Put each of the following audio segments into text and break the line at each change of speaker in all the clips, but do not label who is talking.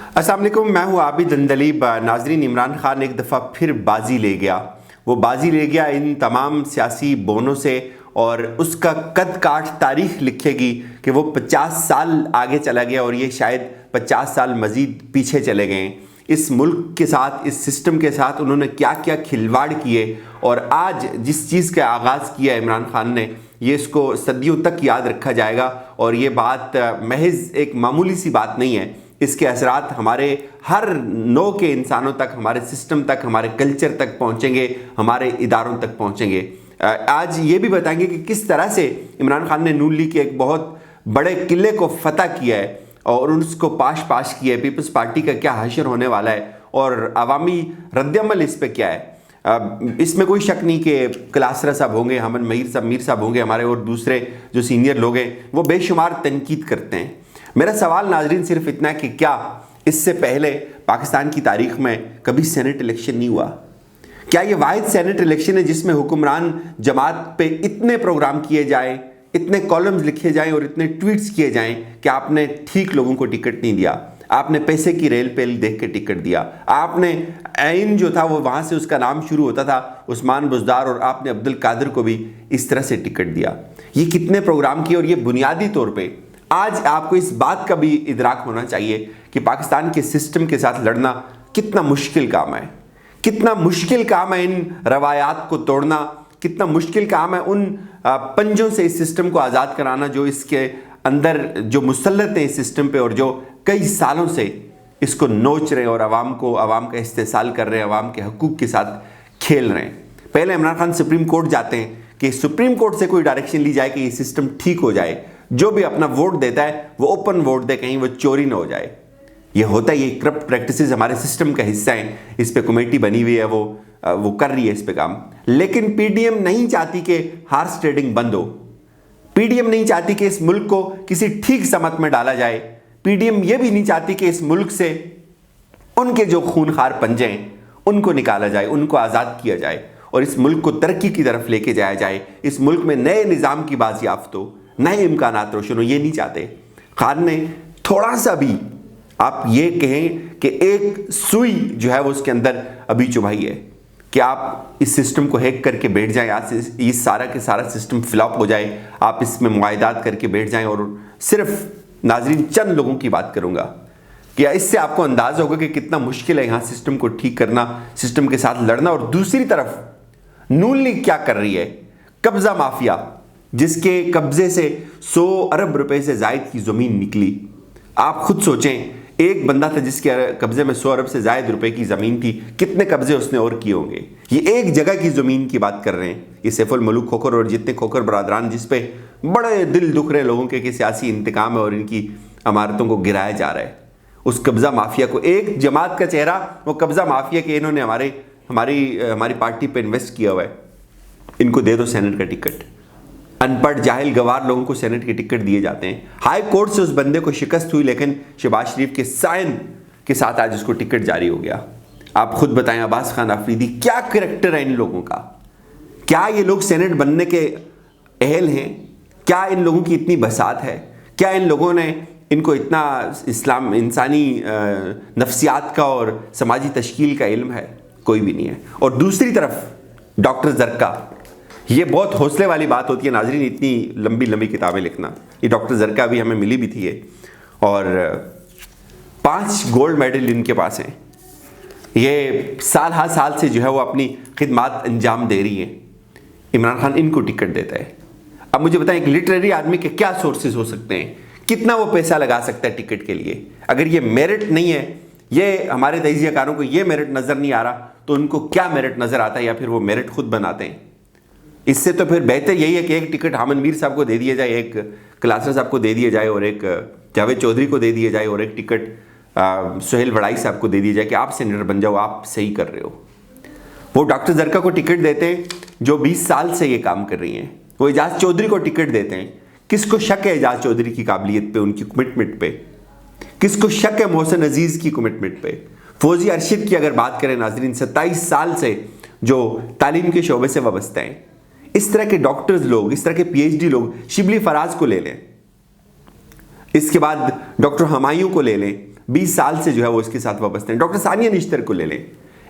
अस्सलाम वालेकुम, मैं हूँ आबिद अंदलीब। नाजरीन, इमरान खान एक दफ़ा फिर बाजी ले गया। वो बाजी ले गया इन तमाम सियासी बोनों से और उसका कद काठ तारीख लिखेगी कि वो 50 साल आगे चला गया और ये शायद 50 साल मज़ीद पीछे चले गए। इस मुल्क के साथ, इस सिस्टम के साथ उन्होंने क्या क्या खिलवाड़ किए और आज जिस चीज़ का आगाज़ किया इमरान खान ने, ये इसको सदियों तक याद रखा जाएगा। और ये बात महज एक मामूली सी बात नहीं है, इसके असरात हमारे हर नौ के इंसानों तक, हमारे सिस्टम तक, हमारे कल्चर तक पहुँचेंगे, हमारे इदारों तक पहुँचेंगे। आज ये भी बताएंगे कि किस तरह से इमरान खान ने नून लीग के एक बहुत बड़े किले को फतह किया है और उसको पाश किया है। पीपल्स पार्टी का क्या हशर होने वाला है और अवामी रद्दअमल इस पर क्या है। इसमें कोई शक नहीं कि कलासरा साहब होंगे, हमन मीर साहब होंगे, हमारे और दूसरे जो सीनियर लोग हैं वो बेशुमार तनकीद करते हैं। मेरा सवाल नाजरीन सिर्फ इतना है कि क्या इससे पहले पाकिस्तान की तारीख में कभी सेनेट इलेक्शन नहीं हुआ? क्या ये वाहिद सेनेट इलेक्शन है जिसमें हुक्मरान जमात पे इतने प्रोग्राम किए जाएं, इतने कॉलम्स लिखे जाएं और इतने ट्वीट्स किए जाएं कि आपने ठीक लोगों को टिकट नहीं दिया, आपने पैसे की रेल पेल देख के टिकट दिया, आपने ऐन जो था वो वहाँ से उसका नाम शुरू होता था उस्मान बुज़दार, और आपने अब्दुल कादिर को भी इस तरह से टिकट दिया। ये कितने प्रोग्राम किए और ये बुनियादी तौर पर आज आपको इस बात का भी इदराक होना चाहिए कि पाकिस्तान के सिस्टम के साथ लड़ना कितना मुश्किल काम है, कितना मुश्किल काम है इन रवायात को तोड़ना, कितना मुश्किल काम है उन पंजों से इस सिस्टम को आज़ाद कराना जो इसके अंदर जो मुसल्लत है इस सिस्टम पे और जो कई सालों से इसको नोच रहे हैं और आवाम का इस्तेसाल कर रहे हैं, आवाम के हकूक़ के साथ खेल रहे हैं। पहले इमरान खान सुप्रीम कोर्ट जाते हैं कि सुप्रीम कोर्ट से कोई डायरेक्शन ली जाए कि ये सिस्टम ठीक हो जाए, जो भी अपना वोट देता है वो ओपन वोट दे, कहीं वो चोरी ना हो जाए। ये होता है, ये करप्ट प्रैक्टिसेस हमारे सिस्टम का हिस्सा हैं। इस पे कमेटी बनी हुई है, वो कर रही है इस पे काम। लेकिन पीडीएम नहीं चाहती कि हार्स ट्रेडिंग बंद हो। पीडीएम नहीं चाहती कि इस मुल्क को किसी ठीक समत में डाला जाए। पीडीएम ये भी नहीं चाहती कि इस मुल्क से उनके जो खूनखार पंजे हैं उनको निकाला जाए, उनको आज़ाद किया जाए और इस मुल्क को तरक्की की तरफ लेके जाया जाए। इस मुल्क में नए निज़ाम की बाजियाफ्त हो, नए इम्कानात रोशन हो, ये नहीं चाहते। खान ने थोड़ा सा भी आप ये कहें कि एक सुई जो है वो उसके अंदर अभी चुभाई है कि आप इस सिस्टम को हैक करके बैठ जाएं, आज ये सारा के सारा सिस्टम फ्लॉप हो जाए, आप इसमें मुआहदात करके बैठ जाएं। और सिर्फ नाजरीन चंद लोगों की बात करूंगा कि इससे आपको अंदाजा होगा कि कितना मुश्किल है यहाँ सिस्टम को ठीक करना, सिस्टम के साथ लड़ना। और दूसरी तरफ नून लीग क्या कर रही है? कब्जा माफिया, जिसके कब्जे से 100 अरब रुपए से जायद की ज़मीन निकली। आप खुद सोचें, एक बंदा था जिसके कब्जे में 100 अरब से जायद रुपए की ज़मीन थी, कितने कब्जे उसने और किए होंगे? ये एक जगह की ज़मीन की बात कर रहे हैं। ये सैफुल मलूक खोखर और जितने खोखर बरादरान जिस पे बड़े दिल दुख रहे लोगों के कि सियासी इंतकाम है और इनकी इमारतों को गिराया जा रहा है। उस कब्जा माफिया को, एक जमात का चेहरा वो कब्जा माफिया के, इन्होंने हमारी पार्टी पर इन्वेस्ट किया हुआ है, इनको दे दो सेनेट का टिकट। अनपढ़ जाहिल गवार लोगों को सेनेट के टिकट दिए जाते हैं। हाई कोर्ट से उस बंदे को शिकस्त हुई, लेकिन शहबाज शरीफ के साइन के साथ आज उसको टिकट जारी हो गया। आप खुद बताएं, अब्बास खान आफरीदी, क्या करैक्टर है इन लोगों का? क्या ये लोग सेनेट बनने के अहल हैं? क्या इन लोगों की इतनी बसात है? क्या इन लोगों ने इनको इतना इस्लाम, इंसानी नफ्सियात का और समाजी तश्कील का इल्म है? कोई भी नहीं है। और दूसरी तरफ डॉक्टर जरका, ये बहुत हौसले वाली बात होती है नाजरीन, इतनी लंबी लंबी किताबें लिखना। ये डॉक्टर जरका भी हमें मिली भी थी ये, और 5 गोल्ड मेडल इनके पास हैं। ये साल हर साल से जो है वो अपनी खिदमात अंजाम दे रही हैं। इमरान खान इनको टिकट देता है। अब मुझे बताएं, एक लिटरेरी आदमी के क्या सोर्सेज हो सकते हैं? कितना वो पैसा लगा सकता है टिकट के लिए? अगर ये मेरिट नहीं है, ये हमारे तजियाकारों को ये मेरिट नज़र नहीं आ रहा, तो उनको क्या मेरिट नज़र आता है? या फिर वो मेरिट खुद बनाते हैं? इससे तो फिर बेहतर यही है कि एक टिकट हामिद मीर साहब को दे दिया जाए, एक कलासरा साहब को दे दिया जाए और एक जावेद चौधरी को दे दिया जाए और एक टिकट सुहेल वड़ाई साहब को दे दिया जाए कि आप सेनेटर बन जाओ, आप सही कर रहे हो। वो डॉक्टर जरका को टिकट देते हैं जो 20 साल से ये काम कर रही हैं। वो एजाज चौधरी को टिकट देते हैं। किसको शक है एजाज चौधरी की काबिलियत पे, उनकी कमिटमेंट पे? किसको शक है मोहसिन अजीज़ की कमिटमेंट पे? फौजी अरशद की अगर बात करें नाजरीन, 27 साल से जो तालीम के शोबे से वाबस्ता हैं। इस तरह के डॉक्टर्स लोग, इस तरह के पीएचडी लोग, शिबली फराज को ले लें, इसके बाद डॉक्टर हमायूं को ले लें, 20 साल से जो है वो इसके साथ वाबस्ते हैं। डॉक्टर सानिया निश्तर को ले लें,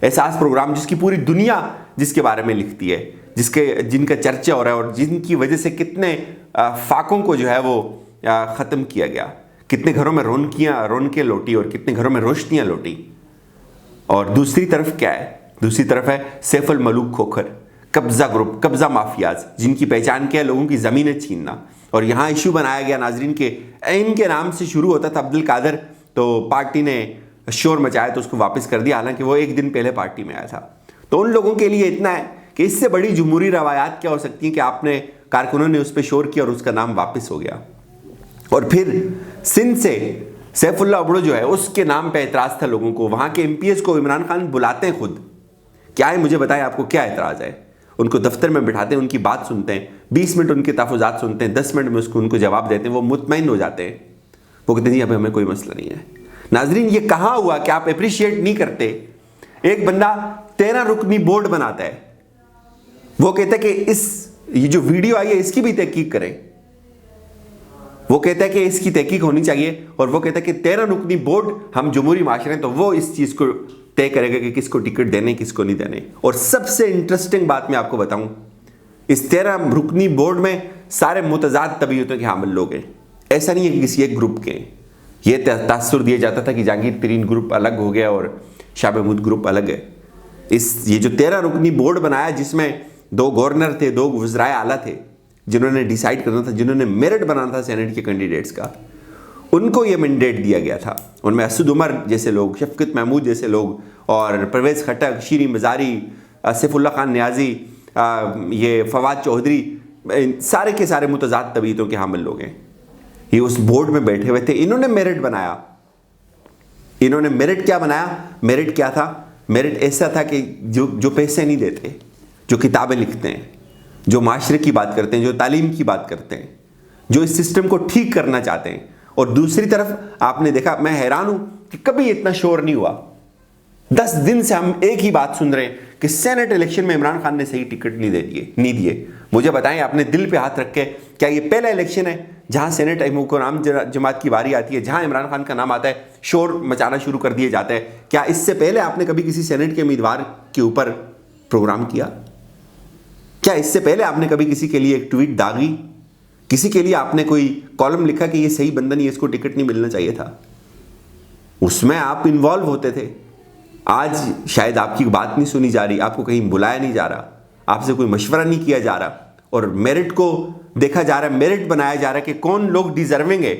एहसास प्रोग्राम जिसकी पूरी दुनिया जिसके बारे में लिखती है, जिनका चर्चा हो रहा है और जिनकी वजह से कितने फाकों को जो है वो ख़त्म किया गया, कितने घरों में रौनकें लौटी और कितने घरों में रोशनियाँ लौटी। और दूसरी तरफ क्या है? दूसरी तरफ है सैफ अल मलूक खोखर, कब्जा ग्रुप, कब्जा माफियाज, जिनकी पहचान क्या है? लोगों की ज़मीनें छीनना। और यहाँ इशू बनाया गया नाजरीन के इनके नाम से शुरू होता था अब्दुल कादर, तो पार्टी ने शोर मचाया तो उसको वापस कर दिया, हालांकि वो एक दिन पहले पार्टी में आया था। तो उन लोगों के लिए इतना है कि इससे बड़ी जमहूरी रवायात क्या हो सकती है कि आपने कारकुनों ने उस पर शोर किया और उसका नाम वापस हो गया। और फिर सिंध से सैफुल्लाह अबड़ो जो है उसके नाम पे एतराज़ था लोगों को। वहाँ के MPs को इमरान खान बुलाते हैं खुद, क्या है मुझे बताएं आपको क्या एतराज़ है? उनको दफ्तर में बिठाते हैं, उनकी बात सुनते हैं, 20 मिनट उनके तहफ़्फ़ुज़ात सुनते हैं, 10 मिनट में उनको जवाब देते हैं, वो मुतमईन हो जाते हैं, वो कहते हैं जी अभी हमें कोई मसला नहीं है। नाजरीन ये कहाँ हुआ कि आप अप्रिशिएट नहीं करते? एक बंदा 13 रुकनी बोर्ड बनाता है, वो कहता है कि ये जो वीडियो आई है इसकी भी तहकीक करें, वो कहता है कि इसकी तहकीक होनी चाहिए, और वो कहता है कि 13 रुकनी बोर्ड, हम जमहूरी माशरे हैं तो वो इस चीज़ को तय करेगा कि किसको टिकट देने किसको नहीं देने। और सबसे इंटरेस्टिंग बात मैं आपको बताऊं, इस 13 रुकनी बोर्ड में सारे मुतजाद तबीयतों के हामिल लोग हैं, ऐसा नहीं है कि किसी एक ग्रुप के। ये तासुर दिया जाता था कि जहांगीर तरीन ग्रुप अलग हो गया और शाह महमूद ग्रुप अलग है। ये जो 13 रुकनी बोर्ड बनाया, जिसमें 2 गवर्नर थे, 2 वज़राए आला थे, जिन्होंने डिसाइड करना था, जिन्होंने मेरिट बनाना था सेनेट के कैंडिडेट्स का, उनको ये मैंडेट दिया गया था। उनमें असद उमर जैसे लोग, शफकत महमूद जैसे लोग, और परवेज़ खटक, शीरीन मज़ारी, सैफुल्लाह खान न्याजी, ये फवाद चौधरी, सारे के सारे मुतजाद तबीयतों के हामिल लोग हैं। ये उस बोर्ड में बैठे हुए थे, इन्होंने मेरिट बनाया। इन्होंने मेरिट क्या बनाया? मेरिट क्या था? मेरिट ऐसा था कि जो पैसे नहीं देते, जो किताबें लिखते हैं, जो माशरे की बात करते हैं, जो तालीम की बात करते हैं, जो इस सिस्टम को ठीक करना चाहते हैं। और दूसरी तरफ आपने देखा, मैं हैरान हूं कि कभी इतना शोर नहीं हुआ। 10 दिन से हम एक ही बात सुन रहे हैं कि सेनेट इलेक्शन में इमरान खान ने सही टिकट नहीं दिए। मुझे बताएं, आपने दिल पे हाथ रख के, क्या ये पहला इलेक्शन है जहां सेनेट इमाम जमात की बारी आती है, जहां इमरान खान का नाम आता है, शोर मचाना शुरू कर दिया जाता है? क्या इससे पहले आपने कभी किसी सेनेट के उम्मीदवार के ऊपर प्रोग्राम किया? क्या इससे पहले आपने कभी किसी के लिए एक ट्वीट दागी? किसी के लिए आपने कोई कॉलम लिखा कि ये सही बंदा नहीं है, इसको टिकट नहीं मिलना चाहिए था? उसमें आप इन्वॉल्व होते थे। आज शायद आपकी बात नहीं सुनी जा रही, आपको कहीं बुलाया नहीं जा रहा, आपसे कोई मशवरा नहीं किया जा रहा, और मेरिट को देखा जा रहा है, मेरिट बनाया जा रहा है कि कौन लोग डिजर्विंग है।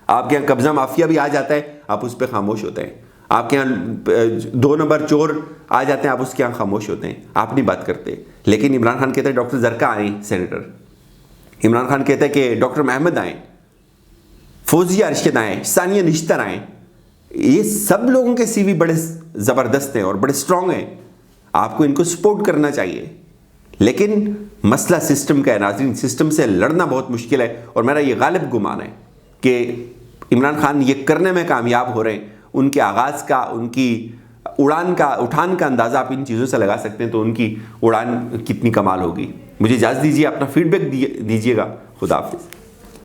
आपके यहाँ कब्जा माफिया भी आ जाता है, आप उस पर खामोश होते हैं। आपके यहाँ 2 नंबर चोर आ जाते हैं, आप उसके यहाँ खामोश होते हैं, आप नहीं बात करते। लेकिन इमरान खान कहते हैं डॉक्टर जरका आए सेनेटर, इमरान खान कहते हैं कि डॉक्टर महमद आए, फौजिया अरशद आए, सानिया निश्तर आए। ये सब लोगों के CV बड़े ज़बरदस्त हैं और बड़े स्ट्रांग हैं, आपको इनको सपोर्ट करना चाहिए। लेकिन मसला सिस्टम का है नाज़रीन, सिस्टम से लड़ना बहुत मुश्किल है। और मेरा ये गालिब गुमान है कि इमरान खान ये करने में कामयाब हो रहे हैं। उनके आगाज़ का, उनकी उड़ान का, उठान का अंदाज़ा आप इन चीज़ों से लगा सकते हैं, तो उनकी उड़ान कितनी कमाल होगी। मुझे इजाज़त दीजिए, अपना फीडबैक दीजिएगा। खुदा हाफिज़।